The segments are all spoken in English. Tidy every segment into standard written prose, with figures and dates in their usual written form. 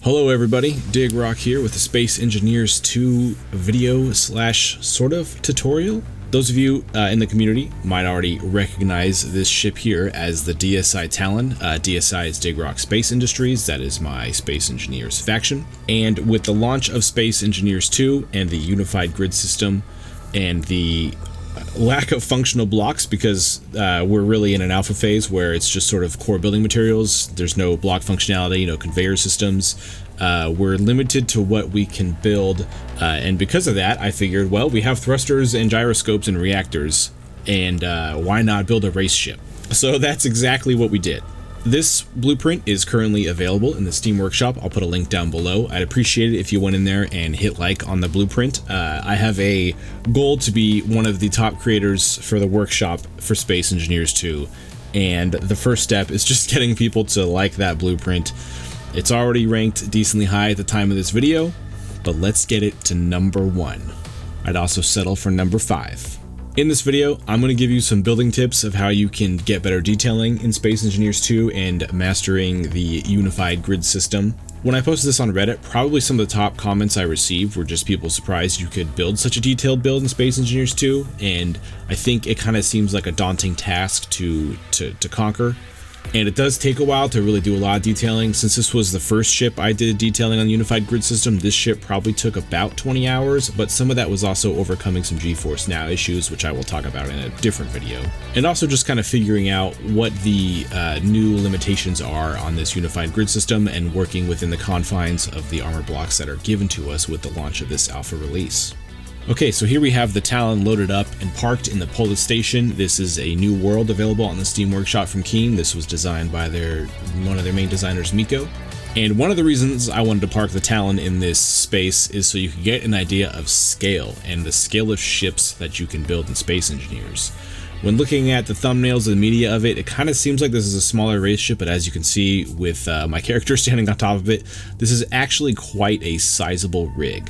Hello everybody, Diggrok here with the Space Engineers 2 video slash sort of tutorial. Those of you in the community might already recognize this ship here as the DSI Talon. DSI is Diggrok Space Industries, that is my Space Engineers faction. And with the launch of Space Engineers 2 and the unified grid system and the lack of functional blocks, because we're really in an alpha phase where it's just sort of core building materials, there's no block functionality, no conveyor systems, we're limited to what we can build, and because of that I figured, well, we have thrusters and gyroscopes and reactors, and why not build a race ship? So that's exactly what we did. This blueprint is currently available in the Steam Workshop. I'll put a link down below. I'd appreciate it if you went in there and hit like on the blueprint. I have a goal to be one of the top creators for the workshop for Space Engineers 2, and the first step is just getting people to like that blueprint. It's already ranked decently high at the time of this video, but let's get it to number 1. I'd also settle for number 5. In this video, I'm going to give you some building tips of how you can get better detailing in Space Engineers 2 and mastering the unified grid system. When I posted this on Reddit, probably some of the top comments I received were just people surprised you could build such a detailed build in Space Engineers 2, and I think it kind of seems like a daunting task to conquer. And it does take a while to really do a lot of detailing. Since this was the first ship I did detailing on the unified grid system, this ship probably took about 20 hours, but some of that was also overcoming some GeForce Now issues, which I will talk about in a different video. And also just kind of figuring out what the new limitations are on this unified grid system and working within the confines of the armor blocks that are given to us with the launch of this alpha release. Okay, so here we have the Talon loaded up and parked in the Polis station. This is a new world available on the Steam Workshop from Keen. This was designed by one of their main designers, Miko. And one of the reasons I wanted to park the Talon in this space is so you can get an idea of scale and the scale of ships that you can build in Space Engineers. When looking at the thumbnails and the media of it, it kind of seems like this is a smaller race ship, but as you can see with my character standing on top of it, this is actually quite a sizable rig.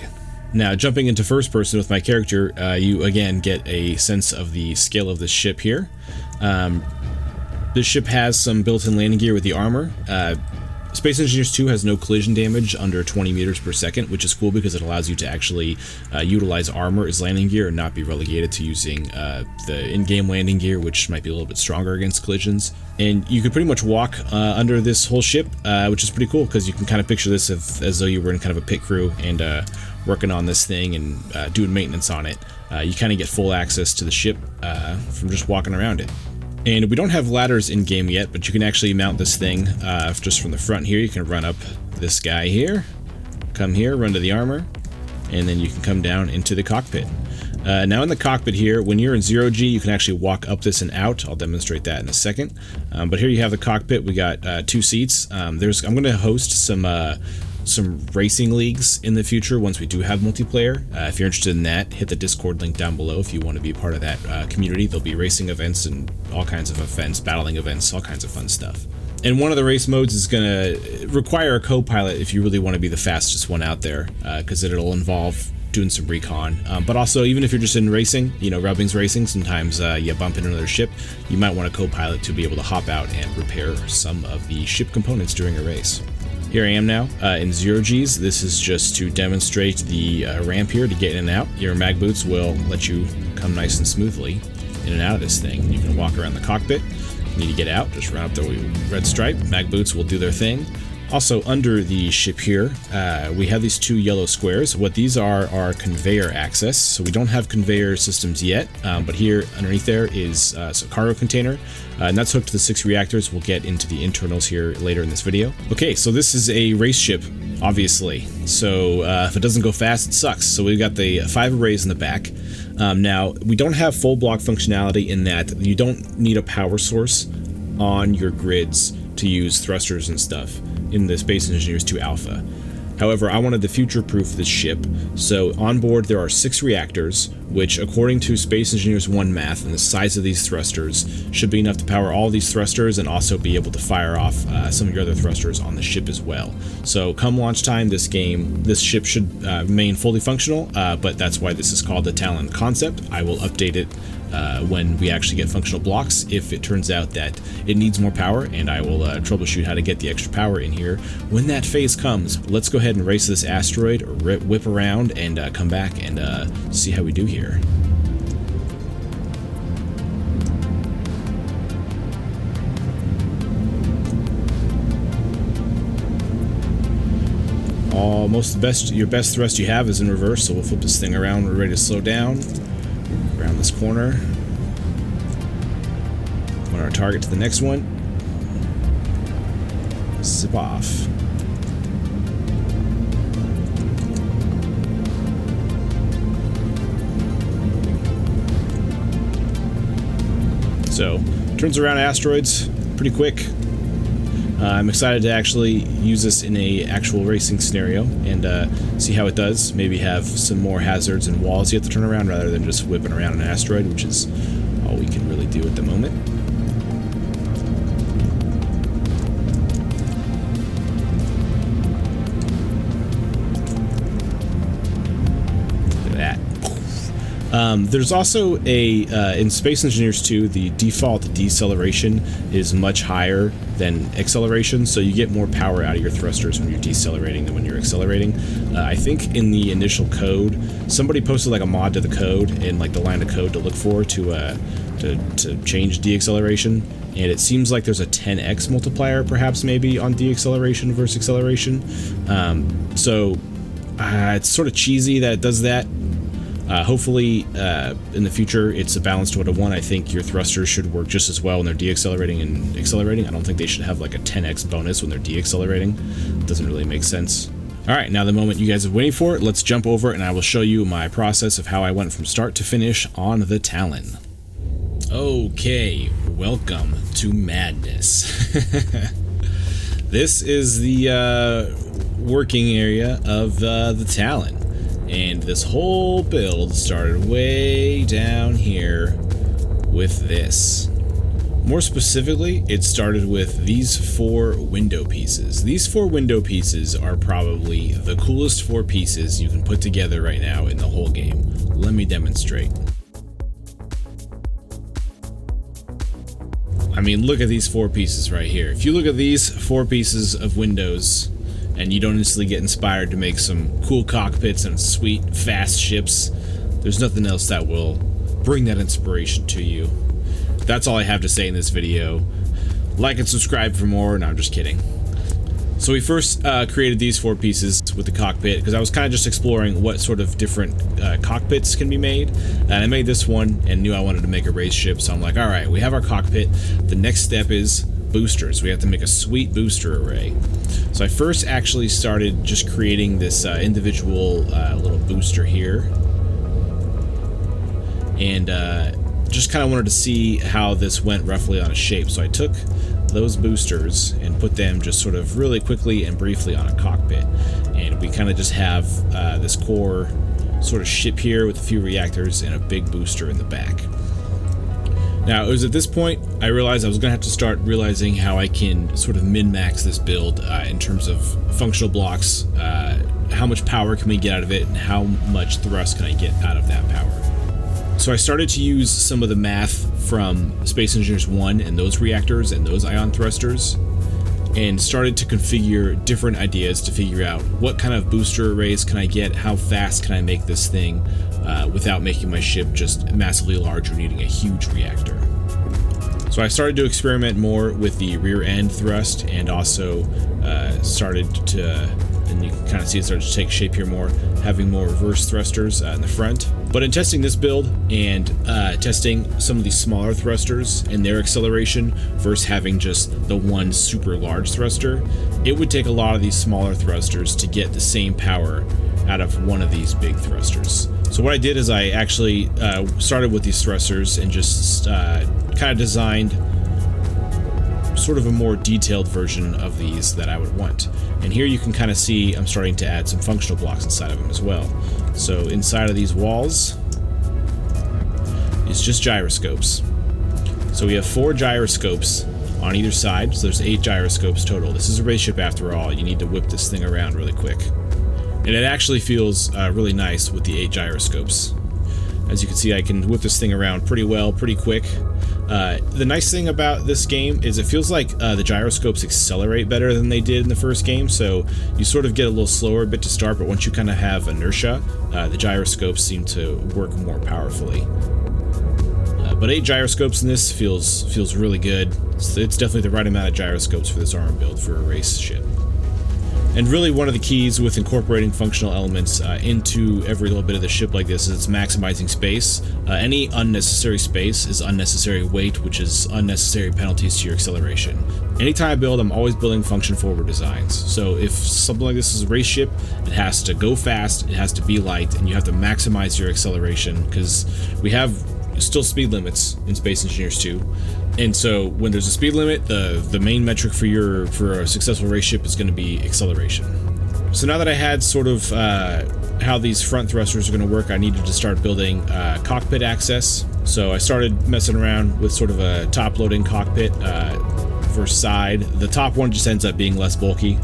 Now, jumping into first person with my character, you again get a sense of the scale of this ship here. This ship has some built-in landing gear with the armor. Space Engineers 2 has no collision damage under 20 meters per second, which is cool because it allows you to actually utilize armor as landing gear and not be relegated to using the in-game landing gear, which might be a little bit stronger against collisions. And you could pretty much walk under this whole ship, which is pretty cool because you can kind of picture this as though you were in kind of a pit crew and working on this thing and doing maintenance on it. You kind of get full access to the ship from just walking around it. And we don't have ladders in game yet, but you can actually mount this thing just from the front here. You can run up this guy here, come here, run to the armor, and then you can come down into the cockpit. Now in the cockpit here, when you're in 0G, you can actually walk up this and out. I'll demonstrate that in a second. But here you have the cockpit. We got 2 seats. I'm going to host some racing leagues in the future once we do have multiplayer. If you're interested in that, hit the Discord link down below if you want to be part of that community. There'll be racing events and all kinds of events, battling events, all kinds of fun stuff. And one of the race modes is going to require a co-pilot if you really want to be the fastest one out there, because it'll involve doing some recon. But also, even if you're just in racing, you know, Rubbings racing, sometimes you bump into another ship, you might want a co-pilot to be able to hop out and repair some of the ship components during a race. Here I am now in 0Gs. This is just to demonstrate the ramp here to get in and out. Your mag boots will let you come nice and smoothly in and out of this thing. You can walk around the cockpit. If you need to get out, just run up the red stripe. Mag boots will do their thing. Also, under the ship here, we have these 2 yellow squares. What these are conveyor access. So we don't have conveyor systems yet, but here underneath there is a cargo container, and that's hooked to the 6 reactors. We'll get into the internals here later in this video. Okay, so this is a race ship, obviously. So if it doesn't go fast, it sucks. So we've got the 5 arrays in the back. Now, we don't have full block functionality in that you don't need a power source on your grids to use thrusters and stuff in the Space Engineers 2 Alpha. However, I wanted to future-proof this ship, so on board there are 6 reactors, which according to Space Engineers 1 math and the size of these thrusters should be enough to power all these thrusters and also be able to fire off some of your other thrusters on the ship as well. So come launch time, this ship should remain fully functional, but that's why this is called the Talon concept. I will update it when we actually get functional blocks if it turns out that it needs more power, and I will troubleshoot how to get the extra power in here when that phase comes. Let's go ahead and race this asteroid, whip around, and come back and see how we do here. Your best thrust you have is in reverse, so we'll flip this thing around. We're ready to slow down. Around this corner. Want our target to the next one. Zip off. So, turns around asteroids pretty quick. I'm excited to actually use this in a actual racing scenario and see how it does. Maybe have some more hazards and walls you have to turn around rather than just whipping around an asteroid, which is all we can really do at the moment. Look at that. There's also in Space Engineers 2, the default deceleration is much higher than acceleration, so you get more power out of your thrusters when you're decelerating than when you're accelerating. I think in the initial code, somebody posted like a mod to the code and like the line of code to look for to change deacceleration, and it seems like there's a 10x multiplier perhaps maybe on deacceleration versus acceleration. So it's sort of cheesy that it does that. Hopefully, in the future, it's a balanced 1-to-1. I think your thrusters should work just as well when they're deaccelerating and accelerating. I don't think they should have like a 10x bonus when they're deaccelerating. It doesn't really make sense. All right, now the moment you guys are waiting for, let's jump over and I will show you my process of how I went from start to finish on the Talon. Okay, welcome to madness. This is the working area of the Talon. And this whole build started way down here with this. More specifically, it started with these 4 window pieces. These 4 window pieces are probably the coolest 4 pieces you can put together right now in the whole game. Let me demonstrate. I mean, look at these 4 pieces right here. If you look at these 4 pieces of windows, and you don't instantly get inspired to make some cool cockpits and sweet, fast ships, there's nothing else that will bring that inspiration to you. That's all I have to say in this video. Like and subscribe for more. No, I'm just kidding. So we first created these 4 pieces with the cockpit, because I was kind of just exploring what sort of different cockpits can be made. And I made this one and knew I wanted to make a race ship, so I'm like, alright, we have our cockpit. The next step is boosters. We have to make a sweet booster array. So I first actually started just creating this individual little booster here, and just kind of wanted to see how this went roughly on a shape. So I took those boosters and put them just sort of really quickly and briefly on a cockpit, and we kind of just have this core sort of ship here with a few reactors and a big booster in the back. Now, it was at this point I realized I was going to have to start realizing how I can sort of min-max this build in terms of functional blocks, how much power can we get out of it, and how much thrust can I get out of that power. So I started to use some of the math from Space Engineers 1 and those reactors and those ion thrusters, and started to configure different ideas to figure out what kind of booster arrays can I get, how fast can I make this thing without making my ship just massively large or needing a huge reactor. So I started to experiment more with the rear end thrust, and also started to, and you can kind of see it started to take shape here more, having more reverse thrusters in the front. But in testing this build and testing some of these smaller thrusters and their acceleration versus having just the one super large thruster, it would take a lot of these smaller thrusters to get the same power out of one of these big thrusters. So what I did is I actually started with these thrusters and just kind of designed sort of a more detailed version of these that I would want. And here you can kind of see I'm starting to add some functional blocks inside of them as well. So inside of these walls, is just gyroscopes. So we have 4 gyroscopes on either side, so there's 8 gyroscopes total. This is a race ship after all. You need to whip this thing around really quick. And it actually feels really nice with the 8 gyroscopes. As you can see, I can whip this thing around pretty well, pretty quick. The nice thing about this game is it feels like the gyroscopes accelerate better than they did in the first game, so you sort of get a little slower a bit to start, but once you kind of have inertia, the gyroscopes seem to work more powerfully. But 8 gyroscopes in this feels really good. It's definitely the right amount of gyroscopes for this armor build for a race ship. And really one of the keys with incorporating functional elements into every little bit of the ship like this is it's maximizing space. Any unnecessary space is unnecessary weight, which is unnecessary penalties to your acceleration. Anytime I build, I'm always building function forward designs. So if something like this is a race ship, it has to go fast, it has to be light, and you have to maximize your acceleration, because we have still speed limits in Space Engineers 2. And so when there's a speed limit, the main metric for a successful race ship is going to be acceleration. So now that I had sort of how these front thrusters are going to work, I needed to start building cockpit access. So I started messing around with sort of a top-loading cockpit for side. The top one just ends up being less bulky,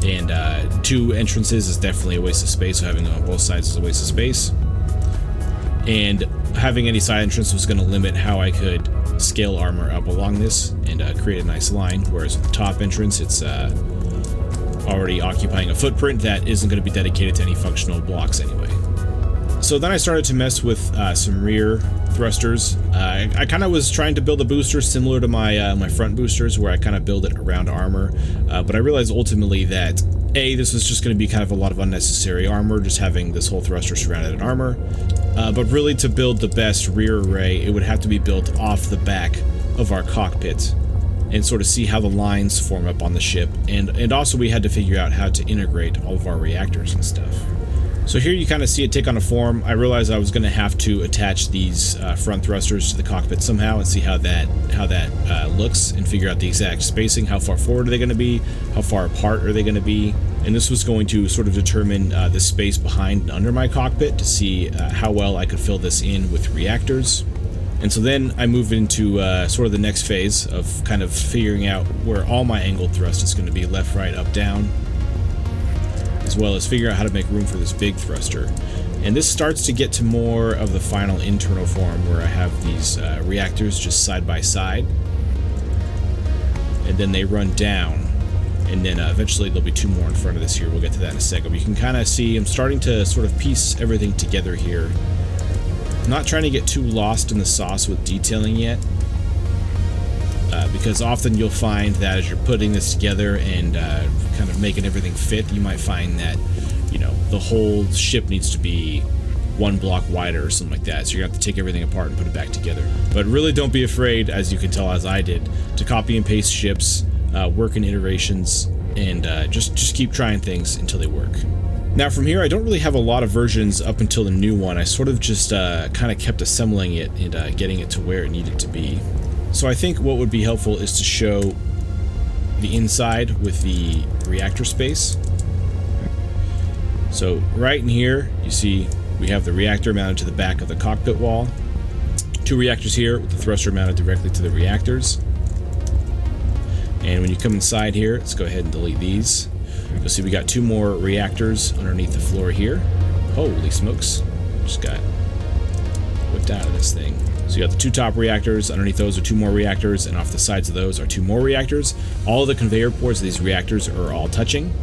and 2 entrances is definitely a waste of space, so having it on both sides is a waste of space. And having any side entrance was going to limit how I could scale armor up along this and create a nice line, whereas with the top entrance it's already occupying a footprint that isn't going to be dedicated to any functional blocks anyway. So then I started to mess with some rear thrusters. I kind of was trying to build a booster similar to my my front boosters, where I kind of build it around armor, but I realized ultimately that this was just going to be kind of a lot of unnecessary armor, just having this whole thruster surrounded in armor. But really, to build the best rear array, it would have to be built off the back of our cockpit and sort of see how the lines form up on the ship. And also we had to figure out how to integrate all of our reactors and stuff. So here you kind of see it take on a form. I realized I was going to have to attach these front thrusters to the cockpit somehow and see how that looks, and figure out the exact spacing. How far forward are they going to be? How far apart are they going to be? And this was going to sort of determine the space behind and under my cockpit to see how well I could fill this in with reactors. And so then I moved into sort of the next phase of kind of figuring out where all my angled thrust is going to be, left, right, up, down, as well as figure out how to make room for this big thruster. And this starts to get to more of the final internal form, where I have these reactors just side by side, and then they run down, and then eventually there'll be 2 more in front of this here. We'll get to that in a second. But you can kind of see I'm starting to sort of piece everything together here. I'm not trying to get too lost in the sauce with detailing yet, because often you'll find that as you're putting this together and kind of making everything fit, you might find that, you know, the whole ship needs to be 1 block wider or something like that, so you're gonna have to take everything apart and put it back together. But really don't be afraid, as you can tell as I did, to copy and paste ships, work in iterations, and just keep trying things until they work. Now from here, I don't really have a lot of versions up until the new one. I sort of just kind of kept assembling it and getting it to where it needed to be. So I think what would be helpful is to show the inside with the reactor space. So right in here, you see we have the reactor mounted to the back of the cockpit wall. 2 reactors here with the thruster mounted directly to the reactors. And when you come inside here, let's go ahead and delete these. You'll see we got 2 more reactors underneath the floor here. Holy smokes. Just got whipped out of this thing. So you got the 2 top reactors, underneath those are 2 more reactors, and off the sides of those are 2 more reactors. All of the conveyor ports of these reactors are all touching.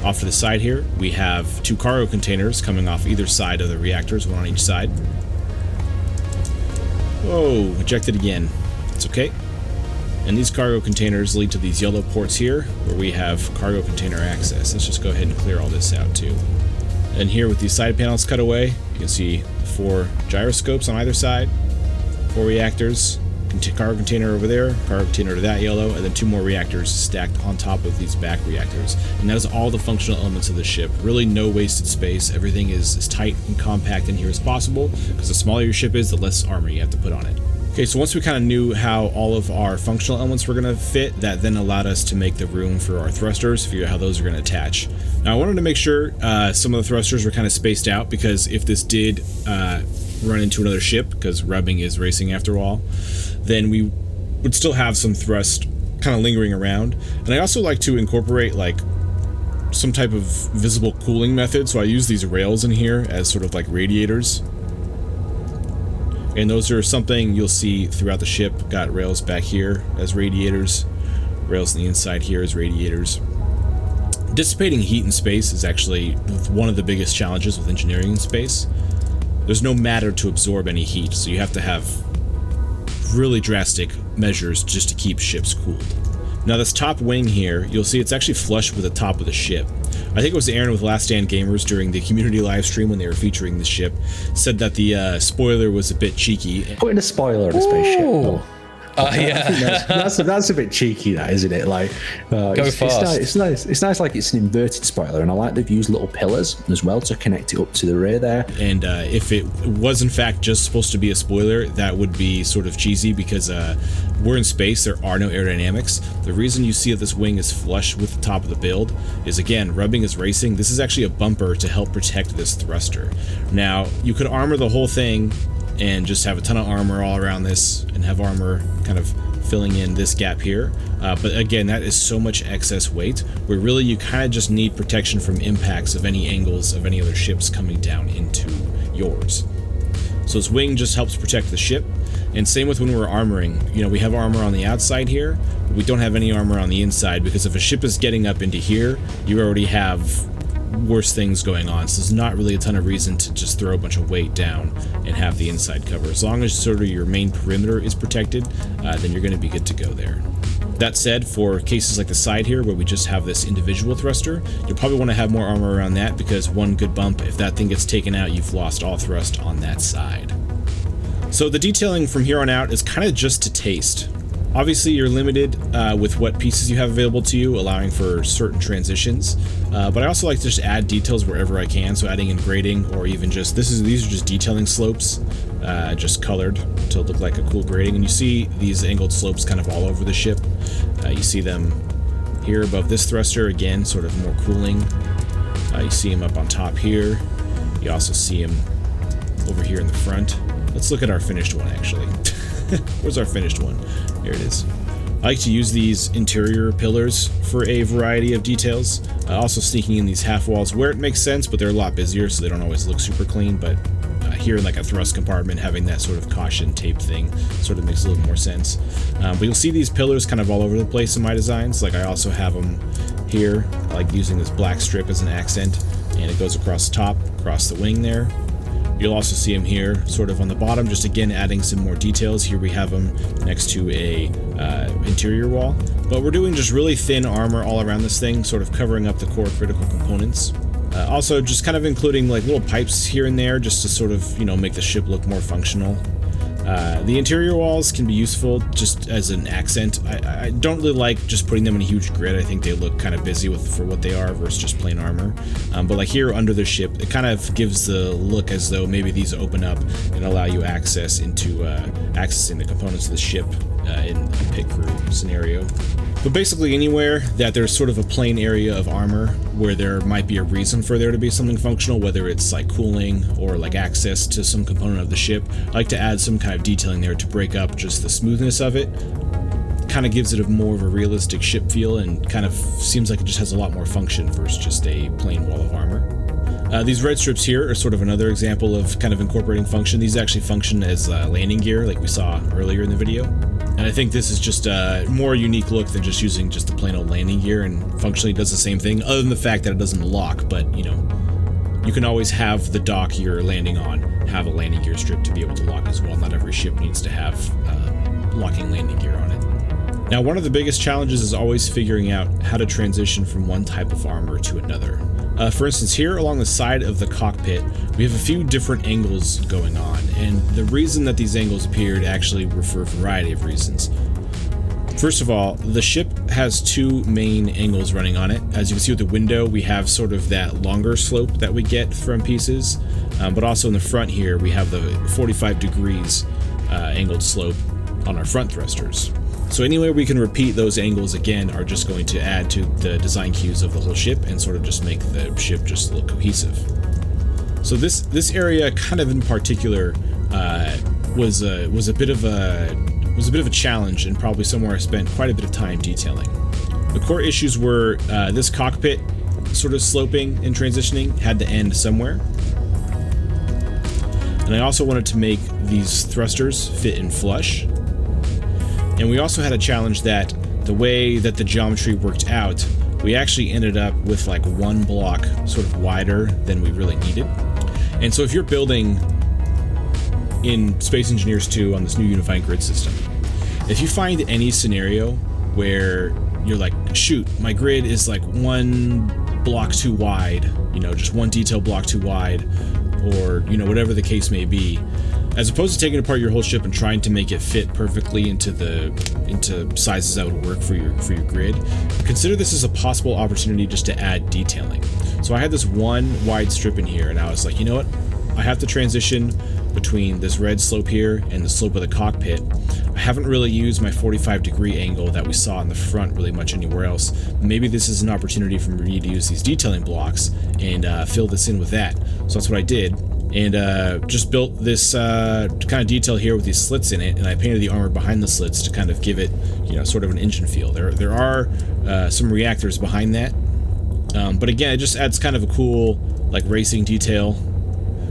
Off to the side here, we have 2 cargo containers coming off either side of the reactors, 1 on each side. Whoa, ejected again. It's okay. And these cargo containers lead to these yellow ports here, where we have cargo container access. Let's just go ahead and clear all this out too. And here with these side panels cut away, you can see 4 gyroscopes on either side, 4 reactors, cargo container over there, cargo container to that yellow, and then 2 more reactors stacked on top of these back reactors. And that is all the functional elements of the ship. Really no wasted space. Everything is as tight and compact in here as possible, because the smaller your ship is, the less armor you have to put on it. Okay, so once we kind of knew how all of our functional elements were going to fit, that then allowed us to make the room for our thrusters, figure out how those are going to attach. Now I wanted to make sure some of the thrusters were kind of spaced out, because if this did run into another ship, because rubbing is racing after all, then we would still have some thrust kind of lingering around. And I also like to incorporate like some type of visible cooling method, so I use these rails in here as sort of like radiators. And those are something you'll see throughout the ship. Got rails back here as radiators, rails on the inside here as radiators. Dissipating heat in space is actually one of the biggest challenges with engineering in space. There's no matter to absorb any heat, so you have to have really drastic measures just to keep ships cooled. Now this top wing here, you'll see it's actually flush with the top of the ship. I think it was Aaron with Last Stand Gamers during the community live stream when they were featuring the ship, said that the spoiler was a bit cheeky. Putting a spoiler on a spaceship. Ooh. Yeah, that's a bit cheeky, that, isn't it? Like, it's nice. Like it's an inverted spoiler, and I like they've used little pillars as well to connect it up to the rear there. And if it was in fact just supposed to be a spoiler, that would be sort of cheesy, because we're in space. There are no aerodynamics. The reason you see that this wing is flush with the top of the build is, again, rubbing is racing. This is actually a bumper to help protect this thruster. Now you could armor the whole thing and just have a ton of armor all around this, and have armor kind of filling in this gap here. But again, that is so much excess weight, where really you kind of just need protection from impacts of any angles of any other ships coming down into yours. So this wing just helps protect the ship. And same with when we're armoring. You know, we have armor on the outside here, but we don't have any armor on the inside, because if a ship is getting up into here, you already have worse things going on, so there's not really a ton of reason to just throw a bunch of weight down and have the inside cover. As long as sort of your main perimeter is protected, then you're going to be good to go there. That said, for cases like the side here where we just have this individual thruster, you'll probably want to have more armor around that, because one good bump, if that thing gets taken out, you've lost all thrust on that side. So the detailing from here on out is kind of just to taste. Obviously, you're limited with what pieces you have available to you, allowing for certain transitions. But I also like to just add details wherever I can, so adding in grading, or even just these are just detailing slopes, just colored to look like a cool grading. And you see these angled slopes kind of all over the ship. You see them here above this thruster, again, sort of more cooling. You see them up on top here. You also see them over here in the front. Let's look at our finished one, actually. Where's our finished one? Here it is. I like to use these interior pillars for a variety of details. Also sneaking in these half walls where it makes sense, but they're a lot busier, so they don't always look super clean. But here in like a thrust compartment, having that sort of caution tape thing sort of makes a little more sense. But you'll see these pillars kind of all over the place in my designs. Like I also have them here. I like using this black strip as an accent, and it goes across the top, across the wing there. You'll also see them here, sort of on the bottom, just again adding some more details. Here we have them next to a interior wall. But we're doing just really thin armor all around this thing, sort of covering up the core critical components. Also, just kind of including like little pipes here and there, just to sort of, you know, make the ship look more functional. The interior walls can be useful just as an accent. I don't really like just putting them in a huge grid. I think they look kind of busy for what they are versus just plain armor. But like here under the ship, it kind of gives the look as though maybe these open up and allow you access into accessing the components of the ship in a pit crew scenario. But basically anywhere that there's sort of a plain area of armor where there might be a reason for there to be something functional, whether it's like cooling or like access to some component of the ship, I like to add some kind of detailing there to break up just the smoothness of it. Kind of gives it a more of a realistic ship feel, and kind of seems like it just has a lot more function versus just a plain wall of armor. These red strips here are sort of another example of kind of incorporating function. These actually function as landing gear, like we saw earlier in the video. And I think this is just a more unique look than just using just the plain old landing gear, and functionally does the same thing, other than the fact that it doesn't lock. But, you know, you can always have the dock you're landing on have a landing gear strip to be able to lock as well. Not every ship needs to have locking landing gear on it. Now, one of the biggest challenges is always figuring out how to transition from one type of armor to another. For instance, here along the side of the cockpit, we have a few different angles going on, and the reason that these angles appeared actually were for a variety of reasons. First of all, the ship has two main angles running on it. As you can see with the window, we have sort of that longer slope that we get from pieces, but also in the front here, we have the 45 degrees angled slope on our front thrusters. So anywhere we can repeat those angles again are just going to add to the design cues of the whole ship and sort of just make the ship just look cohesive. So this area, kind of in particular, was a bit of a challenge, and probably somewhere I spent quite a bit of time detailing. The core issues were this cockpit sort of sloping and transitioning had to end somewhere. And I also wanted to make these thrusters fit in flush. And we also had a challenge that the way that the geometry worked out, we actually ended up with like one block sort of wider than we really needed. And so if you're building in Space Engineers 2 on this new unified grid system, if you find any scenario where you're like, shoot, my grid is like one block too wide, you know, just one detail block too wide, or, you know, whatever the case may be, as opposed to taking apart your whole ship and trying to make it fit perfectly into sizes that would work for your grid, consider this as a possible opportunity just to add detailing. So I had this one wide strip in here, and I was like, you know what, I have to transition between this red slope here and the slope of the cockpit. I haven't really used my 45-degree angle that we saw in the front really much anywhere else. Maybe this is an opportunity for me to use these detailing blocks and fill this in with that. So that's what I did, and just built this kind of detail here with these slits in it, and I painted the armor behind the slits to kind of give it, you know, sort of an engine feel. There are some reactors behind that, but again, it just adds kind of a cool like racing detail.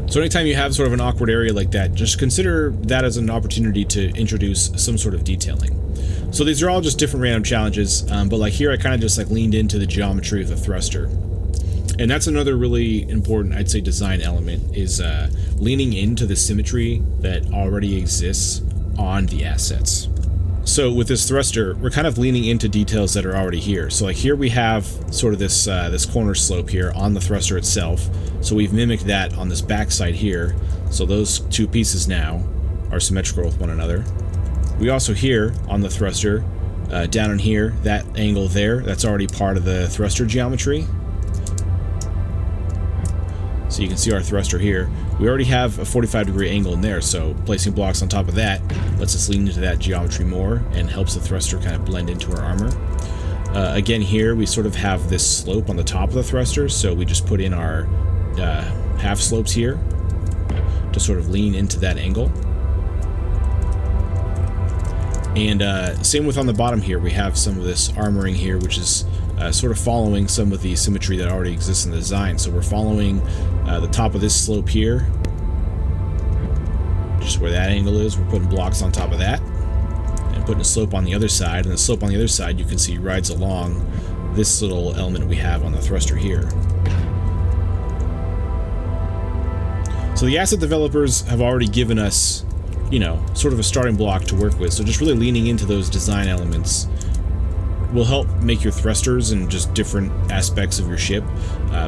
So anytime you have sort of an awkward area like that, just consider that as an opportunity to introduce some sort of detailing. So these are all just different random challenges, but like here I kind of just like leaned into the geometry of the thruster. And that's another really important, I'd say, design element, is leaning into the symmetry that already exists on the assets. So with this thruster, we're kind of leaning into details that are already here. So like here we have sort of this this corner slope here on the thruster itself. So we've mimicked that on this backside here. So those two pieces now are symmetrical with one another. We also here on the thruster, down in here, that angle there, that's already part of the thruster geometry. So you can see our thruster here. We already have a 45-degree angle in there, so placing blocks on top of that lets us lean into that geometry more and helps the thruster kind of blend into our armor. Again, here we sort of have this slope on the top of the thruster, so we just put in our half slopes here to sort of lean into that angle. And same with on the bottom here, we have some of this armoring here, which is sort of following some of the symmetry that already exists in the design. So we're following the top of this slope here, just where that angle is. We're putting blocks on top of that and putting a slope on the other side, and the slope on the other side you can see rides along this little element we have on the thruster here. So the asset developers have already given us, you know, sort of a starting block to work with, so just really leaning into those design elements will help make your thrusters and just different aspects of your ship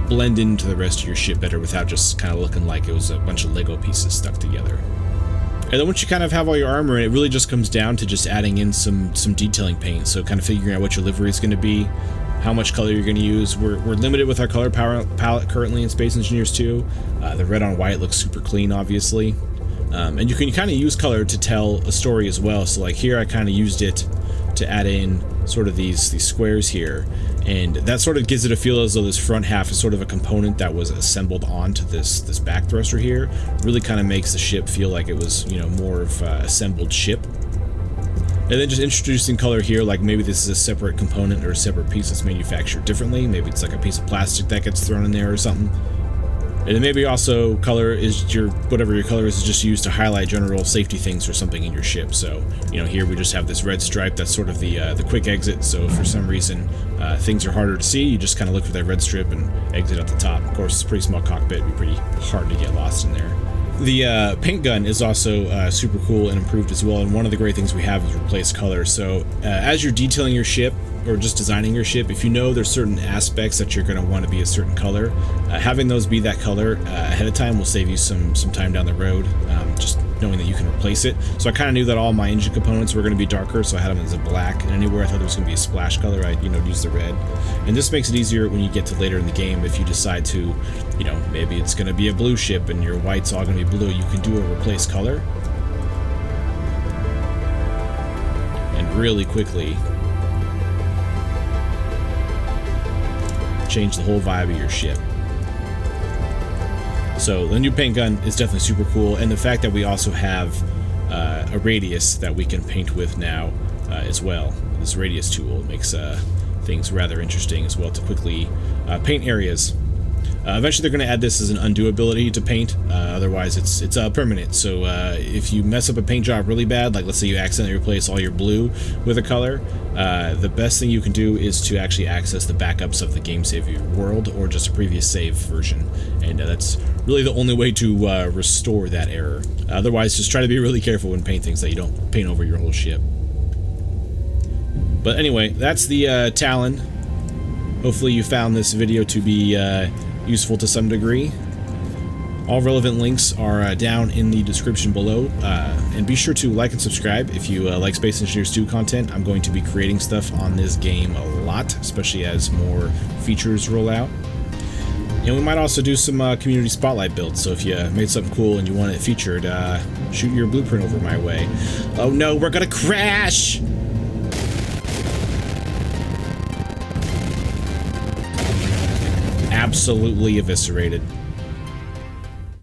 blend into the rest of your ship better without just kind of looking like it was a bunch of Lego pieces stuck together. And then once you kind of have all your armor in, it really just comes down to just adding in some detailing paint, so kind of figuring out what your livery is going to be, how much color you're going to use. We're limited with our color palette currently in Space Engineers 2. The red on white looks super clean, obviously. And you can kind of use color to tell a story as well. So like here I kind of used it to add in sort of these squares here, and that sort of gives it a feel as though this front half is sort of a component that was assembled onto this back thruster here. Really kind of makes the ship feel like it was, you know, more of an assembled ship. And then just introducing color here, like maybe this is a separate component or a separate piece that's manufactured differently. Maybe it's like a piece of plastic that gets thrown in there or something. And then maybe also color is whatever your color is just used to highlight general safety things or something in your ship. So, you know, here we just have this red stripe that's sort of the quick exit. So if for some reason things are harder to see, you just kind of look for that red strip and exit at the top. Of course, it's a pretty small cockpit, it'd be pretty hard to get lost in there. The paint gun is also super cool and improved as well, and one of the great things we have is replace color. So as you're detailing your ship or just designing your ship, if you know there's certain aspects that you're going to want to be a certain color, having those be that color ahead of time will save you some time down the road, just knowing that you can replace it. So I kind of knew that all my engine components were going to be darker, so I had them as a black, and anywhere I thought there was going to be a splash color, I'd use the red. And this makes it easier when you get to later in the game. If you decide to, maybe it's going to be a blue ship and your white's all going to be blue, you can do a replace color and really quickly change the whole vibe of your ship. So the new paint gun is definitely super cool, and the fact that we also have a radius that we can paint with now as well. This radius tool makes things rather interesting as well to quickly paint areas. Eventually they're going to add this as an undo ability to paint, otherwise it's permanent. So if you mess up a paint job really bad, like let's say you accidentally replace all your blue with a color, the best thing you can do is to actually access the backups of the game save of your world or just a previous save version, and that's really the only way to restore that error. Otherwise, just try to be really careful when paint things that you don't paint over your whole ship. But anyway, that's the Talon. Hopefully you found this video to be useful to some degree. All relevant links are down in the description below, and be sure to like and subscribe if you like Space Engineers 2 content. I'm going to be creating stuff on this game a lot, especially as more features roll out. And we might also do some community spotlight builds, so if you made something cool and you want it featured, shoot your blueprint over my way. Oh no, we're gonna crash! Absolutely eviscerated.